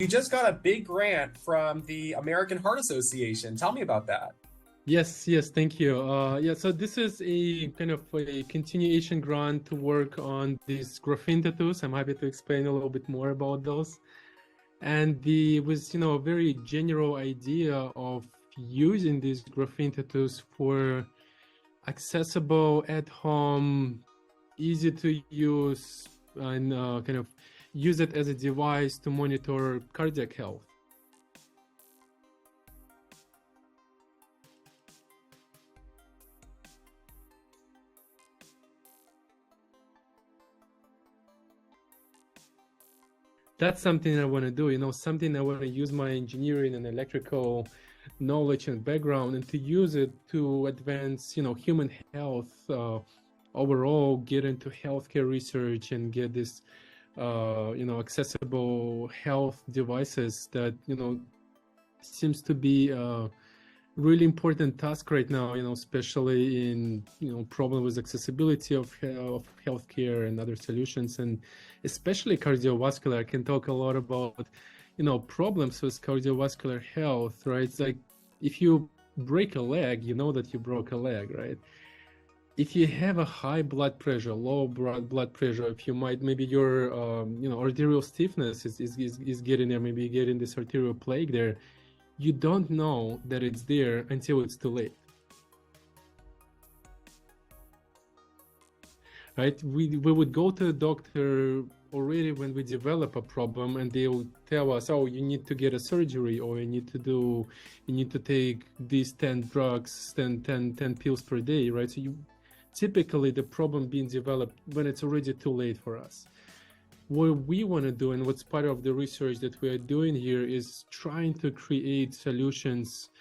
You just got a big grant from the American Heart Association. Tell me about that. Yes, thank you. Yeah, so this is a kind of a continuation grant to work on these graphene tattoos. I'm happy to explain a little bit more about those. And the was, a very general idea of using these graphene tattoos for accessible, at home, easy to use, and kind of use it as a device to monitor cardiac health. That's something I want to do, something I want to use my engineering and electrical knowledge and background and to use it to advance, human health overall, get into healthcare research and get this, accessible health devices that, seems to be really important task right now, especially in, problem with accessibility of healthcare and other solutions, and especially cardiovascular. I can talk a lot about, problems with cardiovascular health, right? It's like if you break a leg, you know that you broke a leg, right? If you have a high blood pressure, low blood pressure, if you maybe your, arterial stiffness is getting there, maybe you're getting this arterial plaque there, you don't know that it's there until it's too late. Right? We would go to the doctor already when we develop a problem, and they will tell us, oh, you need to get a surgery, or you need to take these 10 drugs, 10 pills per day, right? So typically the problem being developed when it's already too late for us. What we want to do, and what's part of the research that we are doing here, is trying to create solutions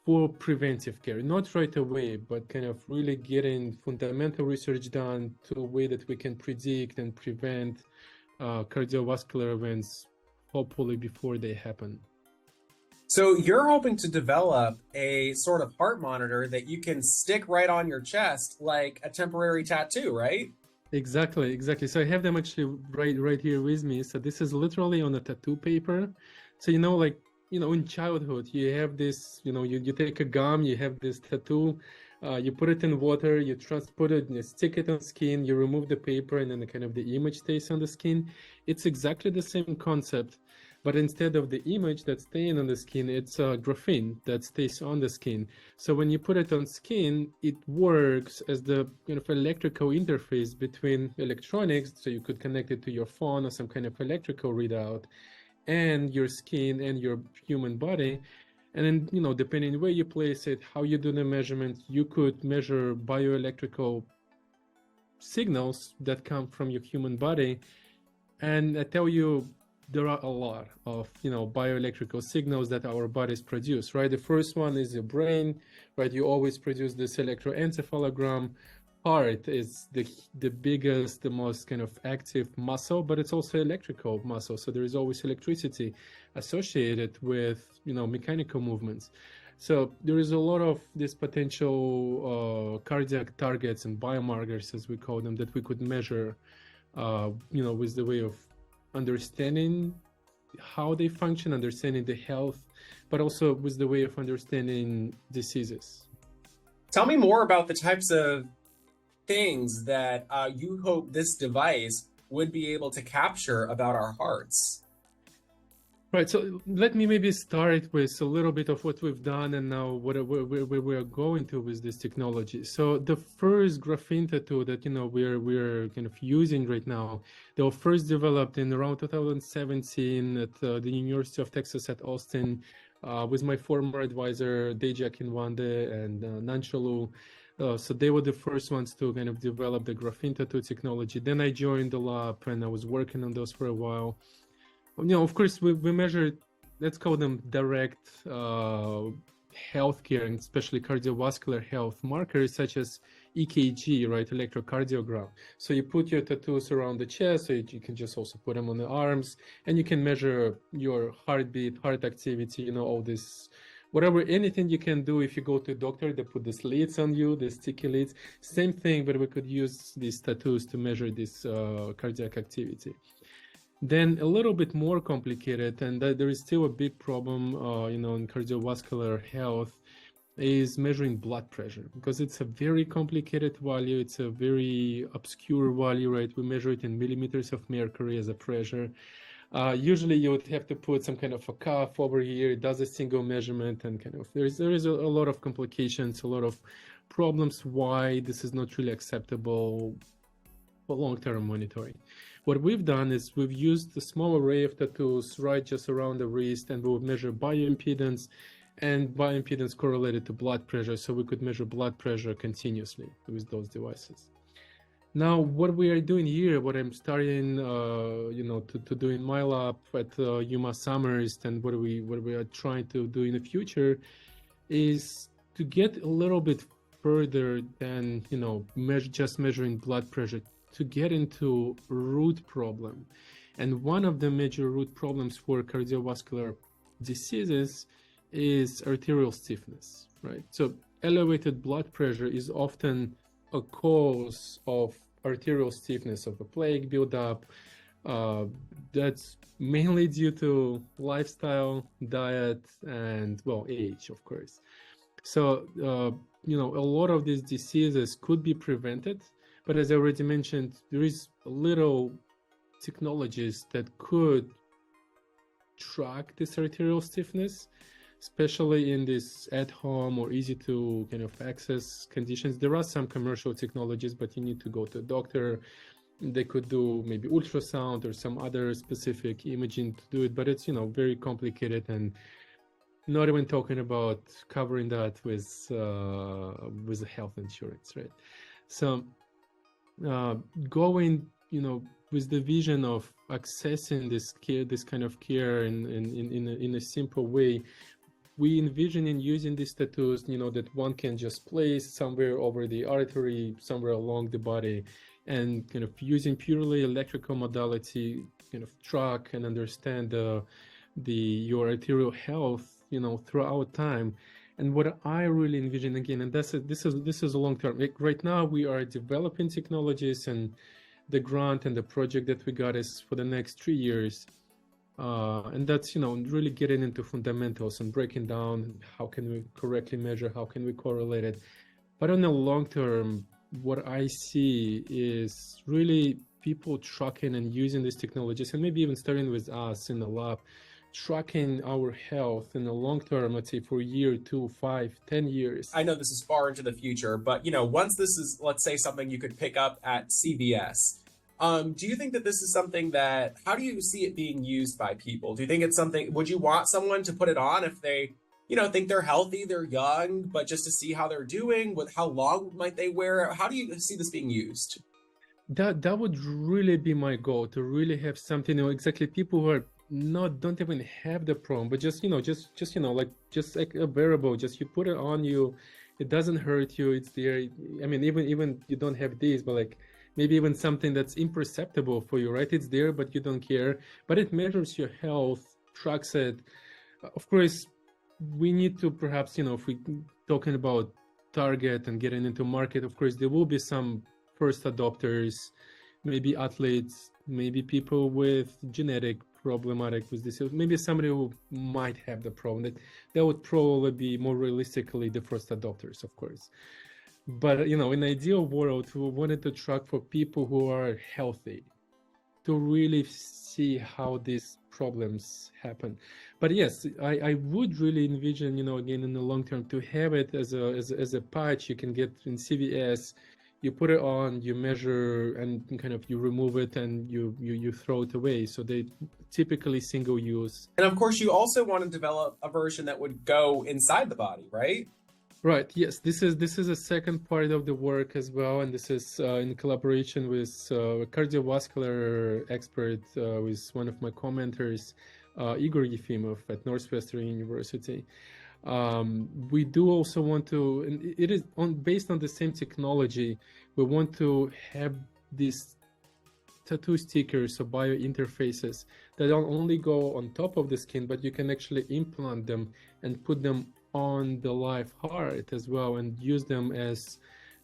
for preventive care, not right away, but kind of really getting fundamental research done to a way that we can predict and prevent cardiovascular events, hopefully before they happen. So you're hoping to develop a sort of heart monitor that you can stick right on your chest like a temporary tattoo, right? Exactly. So I have them actually right here with me. So this is literally on a tattoo paper. So in childhood you have this, you take a gum, you have this tattoo, you put it in water, you transport it, you stick it on skin, you remove the paper, and then the image stays on the skin. It's exactly the same concept, but instead of the image that's staying on the skin, it's graphene that stays on the skin. So when you put it on skin, it works as the electrical interface between electronics, so you could connect it to your phone or some kind of electrical readout, and your skin and your human body. And then, depending where you place it, how you do the measurement, you could measure bioelectrical signals that come from your human body. And I tell you, there are a lot of, bioelectrical signals that our bodies produce, right? The first one is your brain, right? You always produce this electroencephalogram. Heart is the biggest, the most kind of active muscle, but it's also electrical muscle. So there is always electricity associated with, mechanical movements. So there is a lot of this potential cardiac targets and biomarkers, as we call them, that we could measure, with the way of understanding how they function, understanding the health, but also with the way of understanding diseases. Tell me more about the types of things that you hope this device would be able to capture about our hearts. Right, so let me maybe start with a little bit of what we've done and now where we're going to with this technology. So the first graphene tattoo that we're kind of using right now, they were first developed in around 2017 at the University of Texas at Austin with my former advisor Deja Kinwande and Nanchalu. So they were the first ones to kind of develop the graphene tattoo technology. Then I joined the lab and I was working on those for a while. Of course, we measure, let's call them direct healthcare and especially cardiovascular health markers such as EKG, right, electrocardiogram. So you put your tattoos around the chest, so you can just also put them on the arms, and you can measure your heartbeat, heart activity, all this, whatever, anything you can do. If you go to a doctor, they put the slits on you, the sticky leads, same thing, but we could use these tattoos to measure this cardiac activity. Then a little bit more complicated, and that there is still a big problem, in cardiovascular health, is measuring blood pressure, because it's a very complicated value. It's a very obscure value, right? We measure it in millimeters of mercury as a pressure. Usually you would have to put some kind of a cuff over here. It does a single measurement, and kind of there is a lot of complications, a lot of problems why this is not really acceptable for long-term monitoring. What we've done is we've used a small array of tattoos right just around the wrist, and we'll measure bioimpedance, and bioimpedance correlated to blood pressure, so we could measure blood pressure continuously with those devices. Now, what we are doing here, what I'm starting, to do in my lab at UMass Amherst, and what we are trying to do in the future, is to get a little bit further than just measuring blood pressure, to get into root problem. And one of the major root problems for cardiovascular diseases is arterial stiffness, right? So elevated blood pressure is often a cause of arterial stiffness, of a plaque buildup. That's mainly due to lifestyle, diet, and age, of course. So a lot of these diseases could be prevented, but as I already mentioned, there is little technologies that could track this arterial stiffness, especially in this at-home or easy to kind of access conditions. There are some commercial technologies, but you need to go to a doctor. They could do maybe ultrasound or some other specific imaging to do it, but it's very complicated, and not even talking about covering that with health insurance, right? So going with the vision of accessing this care, this kind of care in a simple way, we envision in using these tattoos, that one can just place somewhere over the artery, somewhere along the body, and kind of using purely electrical modality, kind of track and understand your arterial health, throughout time. And what I really envision, again, and this is a long term. Like right now, we are developing technologies, and the grant and the project that we got is for the next 3 years. And that's, really getting into fundamentals and breaking down how can we correctly measure, how can we correlate it. But on the long term, what I see is really people tracking and using these technologies, and maybe even starting with us in the lab, tracking our health in the long term, let's say for a year, 2, 5, 10 years. I know this is far into the future, but once this is, let's say, something you could pick up at CVS, do you think that this is something that, how do you see it being used by people? Do you think it's something, would you want someone to put it on if they, think they're healthy, they're young, but just to see how they're doing, with how long might they wear it? How do you see this being used? That would really be my goal, to really have something, exactly, people who are don't even have the problem, but just like a wearable, just you put it on you, it doesn't hurt you, it's there. I mean, even you don't have these, but like maybe even something that's imperceptible for you, right? It's there, but you don't care, but it measures your health, tracks it. Of course, we need to perhaps, if we talking about target and getting into market, of course, there will be some first adopters, maybe athletes, maybe people with genetic problematic with this, maybe somebody who might have the problem. That would probably be more realistically the first adopters, of course. But in an ideal world, we wanted to track for people who are healthy, to really see how these problems happen. But yes, I would really envision, again, in the long term, to have it as a patch you can get in CVS. You put it on, you measure, and kind of you remove it, and you throw it away. So they typically single use. And of course, you also want to develop a version that would go inside the body, right? Right. Yes. This is a second part of the work as well, and this is in collaboration with a cardiovascular expert, with one of my commenters, Igor Yefimov at Northwestern University. We do also want to, and it is based on the same technology, we want to have these tattoo stickers or biointerfaces that don't only go on top of the skin, but you can actually implant them and put them on the live heart as well, and use them as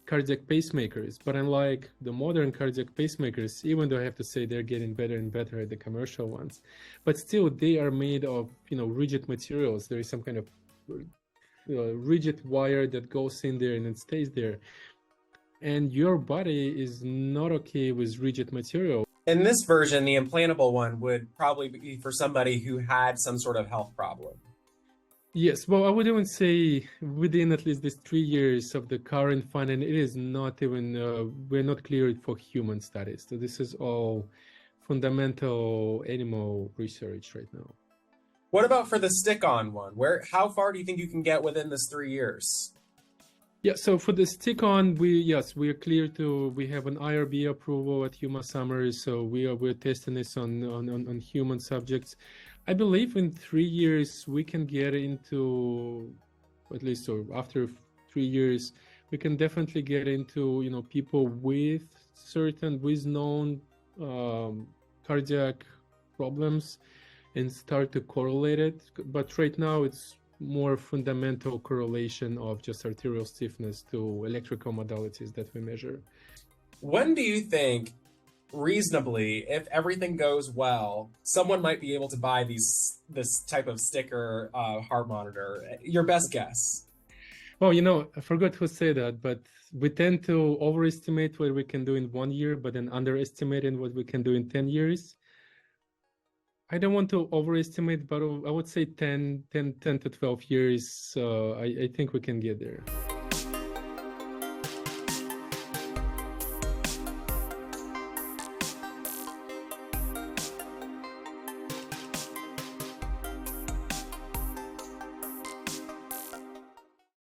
cardiac pacemakers. But unlike the modern cardiac pacemakers, even though I have to say they're getting better and better, the commercial ones, but still they are made of, rigid materials. There is some kind of rigid wire that goes in there and it stays there. And your body is not okay with rigid material. In this version, the implantable one would probably be for somebody who had some sort of health problem. Yes, well, I would even say within at least these 3 years of the current funding, it is not even, we're not cleared for human studies. So this is all fundamental animal research right now. What about for the stick-on one? How far do you think you can get within this 3 years? Yeah, so for the stick-on, we are clear we have an IRB approval at Huma Summers, so we're testing this on human subjects. I believe in 3 years we can get into, at least, or after 3 years, we can definitely get into people with known cardiac problems and start to correlate it. But right now it's more fundamental correlation of just arterial stiffness to electrical modalities that we measure. When do you think, reasonably, if everything goes well, someone might be able to buy this type of sticker heart monitor? Your best guess? Well, I forgot who said that, but we tend to overestimate what we can do in 1 year, but then underestimating what we can do in 10 years. I don't want to overestimate, but I would say 10 to 12 years, I think we can get there.